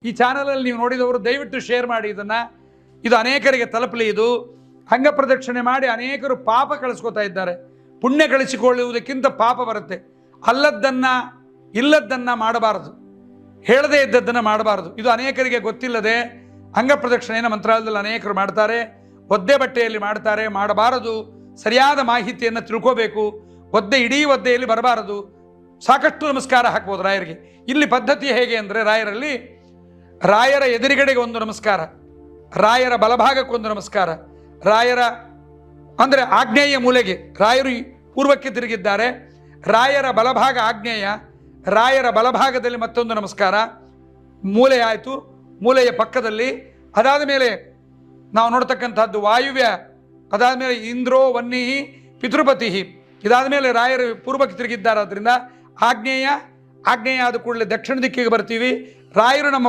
ಈ ಚಾನಲಲ್ಲಿ ನೀವು ನೋಡಿದವರು ದಯವಿಟ್ಟು ಶೇರ್ ಮಾಡಿ ಇದನ್ನು. ಇದು ಅನೇಕರಿಗೆ ತಲುಪಲಿ. ಇದು ಅಂಗ ಪ್ರದಕ್ಷಿಣೆ ಮಾಡಿ ಅನೇಕರು ಪಾಪ ಕಳಿಸ್ಕೋತಾ ಇದ್ದಾರೆ. ಪುಣ್ಯ ಕಳಿಸಿಕೊಳ್ಳುವುದಕ್ಕಿಂತ ಪಾಪ ಬರುತ್ತೆ. ಇಲ್ಲದ್ದನ್ನು ಮಾಡಬಾರದು, ಹೇಳದೇ ಇದ್ದದ್ದನ್ನು ಮಾಡಬಾರದು. ಇದು ಅನೇಕರಿಗೆ ಗೊತ್ತಿಲ್ಲದೆ ಅಂಗ ಪ್ರದಕ್ಷಿಣೆಯನ್ನು ಮಂತ್ರಾಲಯದಲ್ಲಿ ಅನೇಕರು ಮಾಡ್ತಾರೆ. ಒದ್ದೆ ಬಟ್ಟೆಯಲ್ಲಿ ಮಾಡ್ತಾರೆ, ಮಾಡಬಾರದು. ಸರಿಯಾದ ಮಾಹಿತಿಯನ್ನು ತಿಳ್ಕೋಬೇಕು. ಇಡೀ ಒದ್ದೆಯಲ್ಲಿ ಬರಬಾರದು. ಸಾಕಷ್ಟು ನಮಸ್ಕಾರ ಹಾಕ್ಬೋದು ರಾಯರಿಗೆ. ಇಲ್ಲಿ ಪದ್ಧತಿ ಹೇಗೆ ಅಂದರೆ, ರಾಯರ ಎದುರುಗಡೆಗೆ ಒಂದು ನಮಸ್ಕಾರ, ರಾಯರ ಬಲಭಾಗಕ್ಕೊಂದು ನಮಸ್ಕಾರ, ರಾಯರ ಅಂದರೆ ಆಗ್ನೇಯ ಮೂಲೆಗೆ, ರಾಯರು ಪೂರ್ವಕ್ಕೆ ತಿರುಗಿದ್ದಾರೆ, ರಾಯರ ಬಲಭಾಗ ಆಗ್ನೇಯ, ರಾಯರ ಬಲಭಾಗದಲ್ಲಿ ಮತ್ತೊಂದು ನಮಸ್ಕಾರ, ಮೂಲೆ ಆಯಿತು, ಮೂಲೆಯ ಪಕ್ಕದಲ್ಲಿ. ಅದಾದ ಮೇಲೆ ನಾವು ನೋಡ್ತಕ್ಕಂಥದ್ದು ವಾಯುವ್ಯ, ಅದಾದ ಮೇಲೆ ಇಂದ್ರೋ ವನ್ನಿಹಿ ಪಿತೃಪತಿ. ಇದಾದ ಮೇಲೆ ರಾಯರು ಪೂರ್ವಕ್ಕೆ ತಿರುಗಿದ್ದಾರೆ. ಆದ್ದರಿಂದ ಆಗ್ನೇಯ ಆದ ಕೂಡಲೇ ದಕ್ಷಿಣ ದಿಕ್ಕಿಗೆ ಬರ್ತೀವಿ. ರಾಯರು ನಮ್ಮ